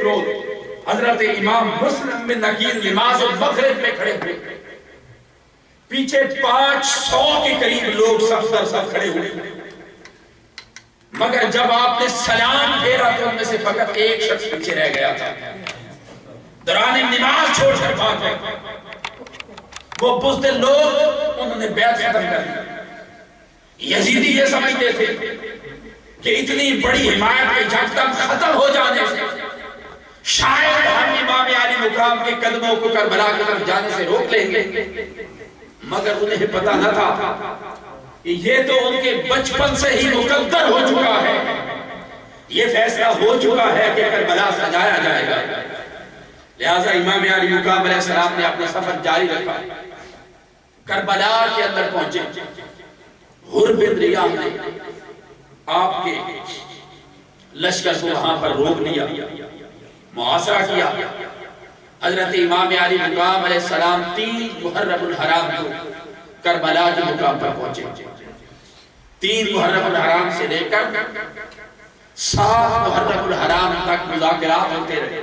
روز حضرت امام مسلم بن نقیر نماز المغرب میں کھڑے ہوئے، پیچھے 500 کے قریب لوگ صف در صف کھڑے ہوئے، مگر جب آپ نے سلام پھیرا تو ان میں سے فقط ایک شخص پیچھے رہ گیا تھا، دوران نماز چھوڑ کر بھاگ گئے۔ وہ بزدل لوگ انہوں نے بیعت ختم کر دی۔ یزیدی یہ سمجھتے تھے کہ اتنی بڑی حمایت کے جھٹکم ختم ہو جانے سے شاید ہم امام علی مقام کے قدموں کو کربلا کی طرف جانے سے روک لیں گے، مگر انہیں پتا نہ تھا کہ یہ تو ان کے بچپن سے ہی مقدر ہو چکا ہے، یہ فیصلہ ہو چکا ہے کہ کربلا سجایا جائے گا۔ لہٰذا امام علی مقام علیہ السلام نے اپنا سفر جاری رکھا، کربلا کے اندر پہنچے۔ حر بن ریاح نے آپ کے لشکر کو وہاں پر روک لیا، محاصرہ کیا۔ حضرت امام علی مقام علیہ السلام 3 محرم الحرام کو کربلا کے مقام پر پہنچے۔ 3 محرم الحرام سے لے کر 7 محرم الحرام تک مذاکرات ہوتے رہے۔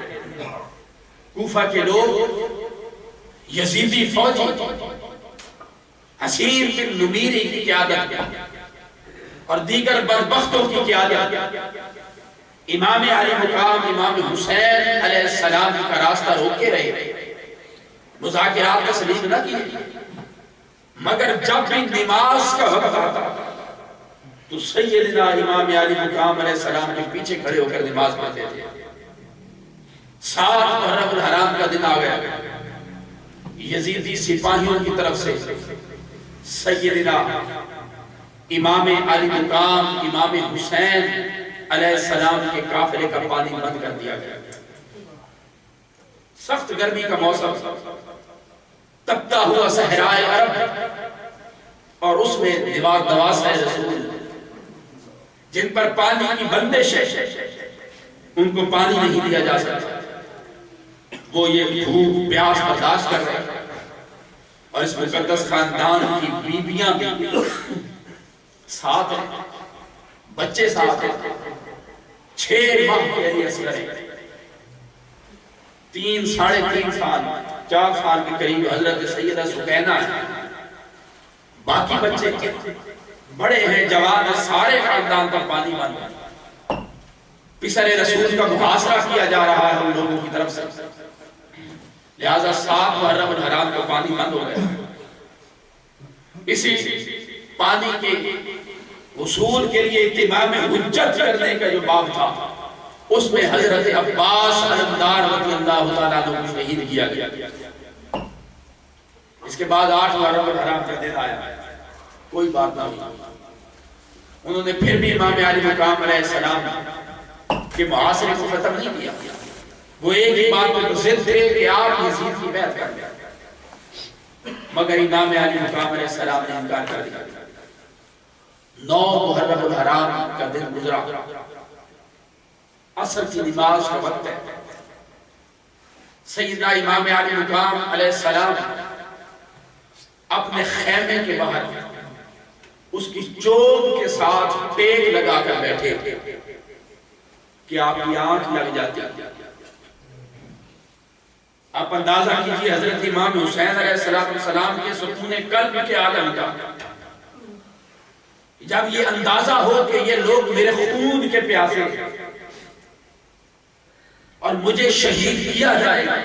کوفہ کے لوگ یزیدی فوجی حسین بن نمیری کی قیادت اور دیگر بدبختوں کی قیادت امام علی مقام امام حسین علیہ السلام کا راستہ روکے رہے، مذاکرات کا سلیق نہ کیے، مگر جب بھی نماز کا وقت آتا تو سیدنا امام علی مقام علیہ السلام کے پیچھے کھڑے ہو کر نماز پڑھتے تھے۔ 7 محرم الحرام کا دن آ گیا، یزیدی سپاہیوں کی طرف سے سیدنا امام علی مقام امام حسین علیہ السلام کے قافلے کا پانی بند کر دیا گیا۔ سخت گرمی کا موسم، تپتا ہوا صحرائے عرب، اور اس میں دیوار نواسۂ رسول جن پر پانی کی بندش ہے، ان کو پانی نہیں دیا جا سکتا، وہ یہ بھوک پیاس برداشت کر رہے ہیں، اور اس مقدس خاندان کی بیویاں بھی ساتھ ہیں، بچے ساتھ ہیں۔ 6 ماہ کے لیے اثر ہے، 3 ساڑھے 3 سال 4 سال کے قریب حضرت سیدہ سکینہ ہے، باقی بچے بڑے ہیں، جوان ہیں، سارے خاندان پر پانی بند ہے۔ پسر رسول کا محاصرہ کیا جا رہا ہے ہم لوگوں کی طرف سے، لہذا 7 محرم الحرام کو پانی بند ہو گیا۔ اسی پانی کے حصول کے لیے اتمام حجت کرنے کا جو باب تھا، اس میں حضرت عباس علمدار رضی اللہ تعالیٰ عنہ کو شہید کیا گیا۔ اس کے بعد 8 محرم الحرام کا دن آیا، کوئی بات نہ ہوئی۔ انہوں نے پھر بھی امام علی مقام علیہ السلام کے محاصرے کو ختم نہیں کیا، وہ ایک ہی بات پر ضد تھے کہ آپ یزید کی بیعت کر لیں، مگر امام علی مقام علیہ السلام نے انکار کر دیا۔ 9 محرم الحرام کا دن گزرا، عصر کی نماز کا وقت ہے۔ سیدنا امام علی مقام علیہ السلام اپنے خیمے کے باہر اس کی چوب کے ساتھ ٹیک لگا کر بیٹھے کہ آپ کی آنکھ لگ جاتی۔ آپ اندازہ کیجئے حضرت امام حسین علیہ السلام کے سکون قلب کے عالم کا، جب یہ اندازہ ہو کہ یہ لوگ میرے خون کے پیاسے اور مجھے شہید کیا جائے گا،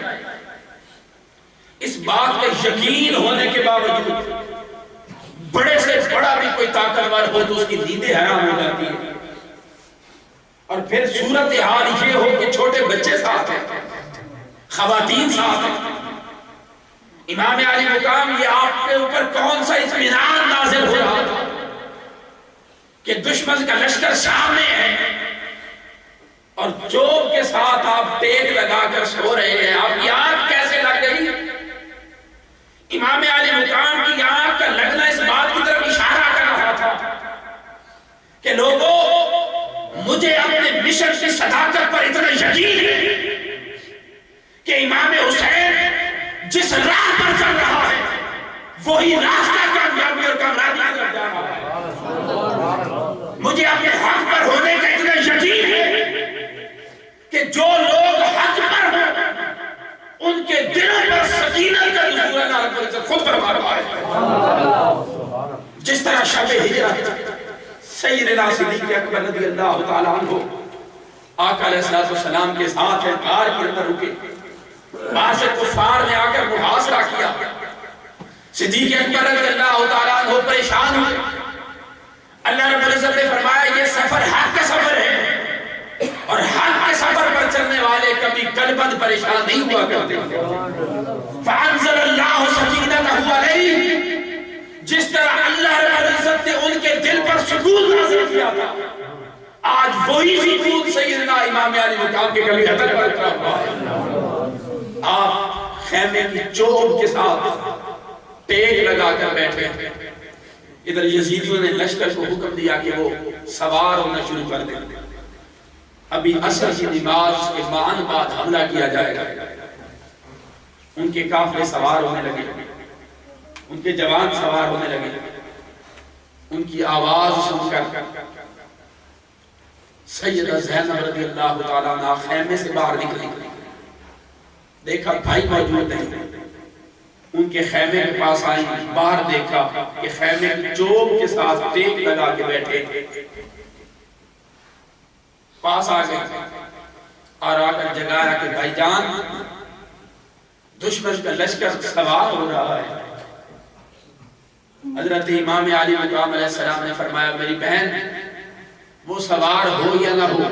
اس بات کا یقین ہونے کے باوجود بڑے سے بڑا بھی کوئی طاقتور ہو تو اس کی نیندیں حرام ہو جاتی ہیں، اور پھر صورتحال یہ ہو کہ چھوٹے بچے ساتھ ہیں، خواتین ساتھ ہیں۔ امام علی مقام، یہ آپ کے اوپر کون سا اطمینان نازل ہو رہا تھا کہ دشمن کا لشکر سامنے ہے اور چوب کے ساتھ آپ ٹیک لگا کر سو رہے ہیں، آپ کی آنکھ کیسے لگ گئی؟ امام علی مقام کی آنکھ کا لگنا اس بات کی طرف اشارہ کر رہا تھا کہ لوگوں، مجھے اپنے مشن کی صداقت پر اتنا یقین ہے کہ امام حسین جس راہ پر چل رہا ہے وہی راستہ کامیابی اور کامیابی کا جا رہا ہے۔ مجھے اپنے حق پر ہونے کا اتنا یقین ہے کہ جو لوگ حق ان کے دلوں پر سکینت کا نزول اللہ رب العزت خود فرما رہا ہے. جس طرح شب ہجرت سیدنا صدیق اکبر رضی اللہ تعالیٰ عنہ آقا علیہ السلام کے ساتھ غار کے اندر رکے, وہاں سے کفار نے آ کر محاصرہ کیا. صدیق اکبر رضی اللہ تعالیٰ عنہ پریشان ہوئے. اللہ رب العزت نے فرمایا یہ سفر حق کا سفر ہے, اور حق کے سفر پر چلنے والے کبھی قلباً پریشان نہیں ہوا کرتے. فَأَنزَلَ اللَّهُ سَكِينَتَهُ عَلَيْهِ, جس طرح اللہ رب العزت نے ان کے دل پر سکون نازل کیا تھا, آج وہی سکون سیدنا امام علی مقام کے کبھی حضرت پر اترا ہوا ہے. آپ خیمے کی چوب کے ساتھ ٹیک لگا کر بیٹھے. ادھر یزیدیوں نے لشکر کو حکم دیا کہ وہ سوار ہونا شروع کر دیں. ابھی عصر کی نماز کے بعد حملہ کیا جائے گا. ان کے قافلے سوار ہونے لگے, ان کے جوان سوار ہونے لگے. ان کی آواز سن کر سیدہ زینب رضی اللہ تعالیٰ عنہ خیمے سے باہر نکلی. دیکھا بھائی موجود نہیں. ان کے خیمے کے پاس آئی, باہر دیکھا کہ خیمے کی چوب کے ساتھ ٹیک لگا کے بیٹھے. پاس آ گئے اور آ کر جگایا کہ بھائی جان, دشمن کا لشکر سوار ہو رہا ہے. حضرت امام علی مقام علیہ السلام نے فرمایا میری بہن, وہ سوار ہو یا نہ ہو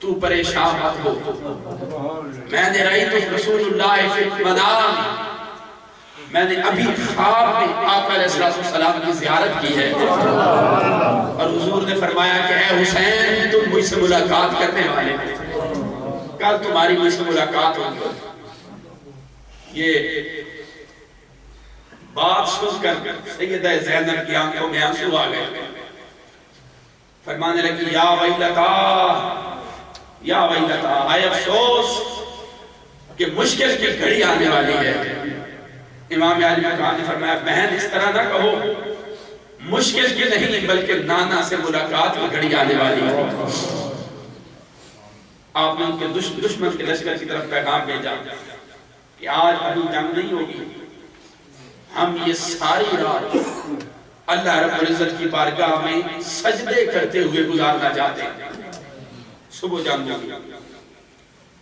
تو پریشان مت ہو. میں نے رأیت رسول اللہ فی المنام, میں نے ابھی خواب میں آقا علیہ السلام کی زیارت کی ہے, اور حضور نے فرمایا کہ اے حسین تم مجھ سے ملاقات کرنے والے ہو, کل تمہاری مجھ سے ملاقات ہوگی. یہ بات سن کر سیدہ زینب کی آنکھوں میں آنسو آ گئے. فرمانے لگی یا ویلتا, یا ویلتا, آئے افسوس کہ مشکل کی گھڑی آنے والی ہے. امام علی مقام نے فرمایا بہن اس طرح نہ کہو, مشکل کی نہیں بلکہ نانا سے ملاقات کی گھڑی آنے والی ہے. آپ نے ان کے دشمن کے لشکر کی طرف پیغام بھیجا کہ آج ابھی جنگ نہیں ہوگی, ہم یہ ساری رات اللہ رب العزت کی بارگاہ میں سجدے کرتے ہوئے گزارنا چاہتے ہیں, صبح جنگ ہوگی.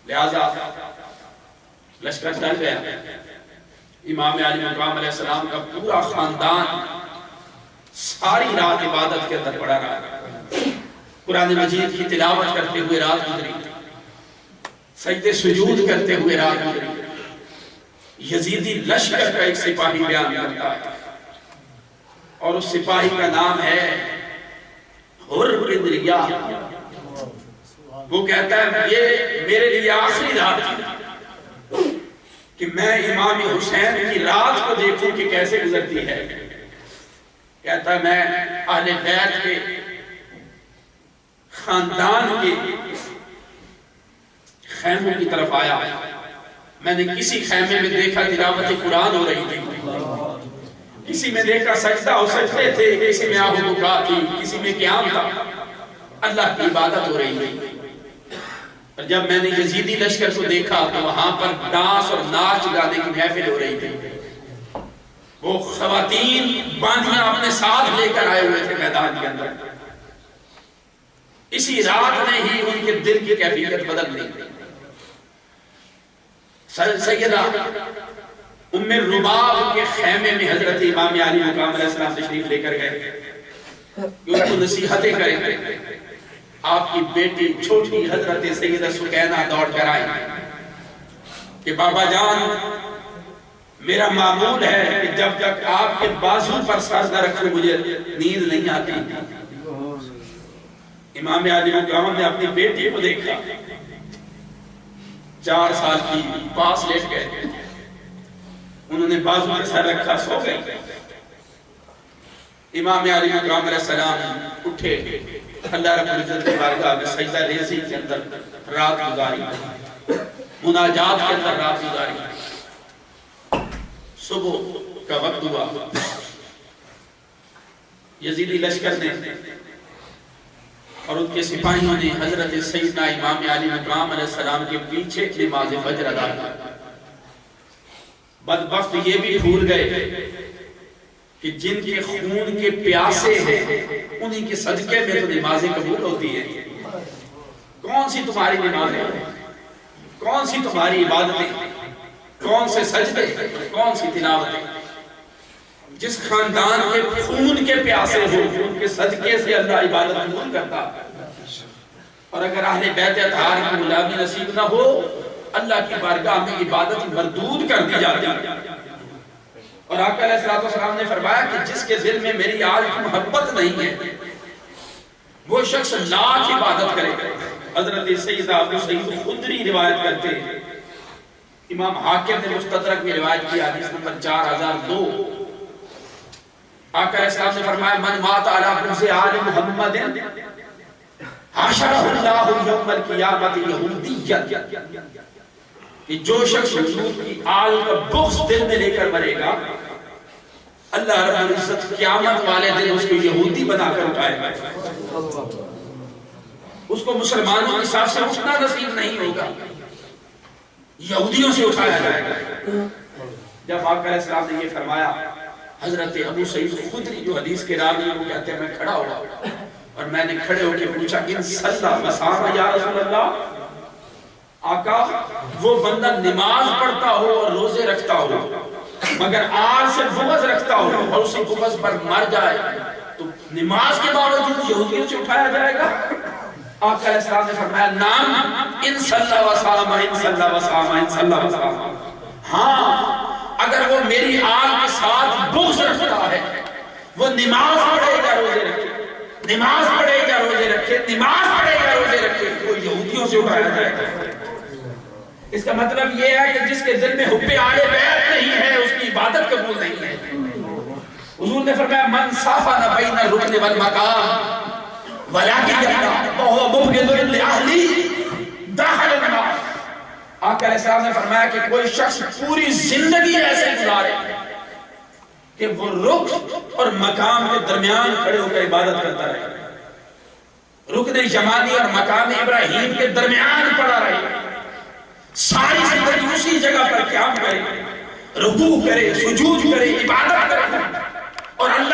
لہذا لشکر ڈر گیا. امام علی مقام علیہ السلام کا پورا خاندان ساری رات عبادت کے اندر پڑا رہا. قرآن مجید کی تلاوت کرتے ہوئے رات گزری, سجدے سجود کرتے ہوئے رات گزری. یزیدی لشکر کا ایک سپاہی بیان کرتا ہے, اور اس سپاہی کا نام ہے حر بن ریاح. وہ کہتا ہے یہ میرے لیے آخری رات تھی کہ میں امام حسین کی رات کو دیکھوں کہ کیسے گزرتی ہے. کہتا ہے میں اہل بیت کے خاندان کے خیموں کی طرف آیا. میں نے کسی خیمے میں دیکھا تلاوت قرآن ہو رہی تھی, کسی میں دیکھا سجدہ اور سجدے تھے, کسی میں آہ و بکا تھی, کسی میں قیام تھا, اللہ کی عبادت ہو رہی تھی. اور جب میں نے یزیدی لشکر کو دیکھا تو وہاں پر ڈانس اور ناچ گانے کی محفل ہو رہی تھی. وہ خواتین باندیاں اپنے ساتھ لے کر آئے ہوئے تھے میدان کے اندر. اسی رات نے ہی ان کے دل کی کیفیت بدل دی. سیدہ ام الرباب کے خیمے میں حضرت امام علی مقام علیہ السلام تشریف لے کر گئے کہ ان کو نصیحتیں کریں. آپ کی بیٹی چھوٹی حضرت سیدہ سکینہ دوڑ کر آئی کہ بابا جان میرا معمول ہے کہ جب تک آپ کے بازو پر سر نہ رکھوں مجھے نیند نہیں آتی. امام علی مقام نے اپنی بیٹی کو دیکھا, 4 سال کی, پاس لیٹ گئے. انہوں نے بازو پر سر رکھا, سو گئے. امام علی مقام علیہ السلام اٹھے, اللہ رب العزت کی بارگاہ میں سجدہ ریزی کے اندر رات گزاری, مناجات کے اندر رات گزاری. صبح کا وقت ہوا, یزیدی لشکر نے اور ان کے سپاہیوں نے حضرت سیدنا امام علی مقام علیہ السلام کے پیچھے نماز فجر ادا کی. بدبخت یہ بھی بھول گئے کہ جن کے خون کے پیاسے ہیں انہی کے صدقے میں تو نمازیں قبول ہوتی ہیں. کون سی تمہاری نمازیں، کون سی تمہاری عبادتیں، کون سے سجدے، کون سی تلاوتیں؟ جس خاندان کے خون کے پیاسے ہو ان کے صدقے سے اللہ عبادت قبول کرتا. اور اگر اہل بیت اطہار کی غلامی نصیب نہ ہو اللہ کی بارگاہ میں عبادت مردود کر دی جاتی. اور آقا علیہ السلام نے فرمایا کہ جس کے دل میں میری آل کی محبت نہیں ہے وہ شخص لاکھ عبادت کرے. حضرت سیدہ ابو سعید خدری روایت کرتے ہیں، امام حاکم نے مستدرک میں روایت کیا حدیث نمبر 4002. آقا علیہ السلام نے فرمایا من مات علی بغض آل محمد حشرہ اللہ یوم القیامت یہودیًا، کہ جو شخص حضور کی آل کا بغض دل میں لے کر مرے گا اللہ رب العزت قیامت والے دن اس کو یہودی بنا کر اٹھائے گا. اس کو مسلمانوں کے ساتھ سے اٹھنا نصیب نہیں ہوگا، یہودیوں سے اٹھایا جائے گا. جب آقا علیہ السلام نے یہ فرمایا حضرت ابو سعید خدری جو حدیث کے راوی ہیں وہ کہتے ہیں میں کھڑا ہوا اور میں نے کھڑے ہو کے پوچھا ان صلی وصام یا رسول اللہ، آقا وہ بندہ نماز پڑھتا ہو اور روزے رکھتا ہو مگر آل سے بغض رکھتا ہو اور اسی بغض پر مر جائے تو نماز کے باوجود یہودیوں سے اٹھایا جائے گا؟ آقا علیہ السلام نے فرمایا نام ان صلی وصام ان صلی وصام ان صلی وصام. ہاں اگر وہ میری آل کے ساتھ بغض رکھتا ہے وہ نماز پڑھے گا روزے رکھے، نماز پڑھے گا روزے رکھے، نماز پڑھے گا روزے رکھے، وہ یہودیوں سے اٹھایا جائے گا. اس کا مطلب یہ ہے کہ جس کے دل میں حب آل بیت نہیں ہے اس کی عبادت قبول نہیں ہے. حضور نے فرمایا من صافن بین الرکن والمقام ولکن وهو مبغض لأہلی دخل النار. آقا علیہ السلام نے فرمایا کہ کوئی شخص پوری زندگی ایسے گزارے کہ وہ رکن اور مقام کے درمیان کھڑے ہو کر عبادت کرتا رہے، رکن یمانی اور مقام ابراہیم کے درمیان پڑا رہے، ساری زندگی اسی جگہ پر قیام کرے، رکوع کرے، سجود کرے، عبادت کرے اور اللہ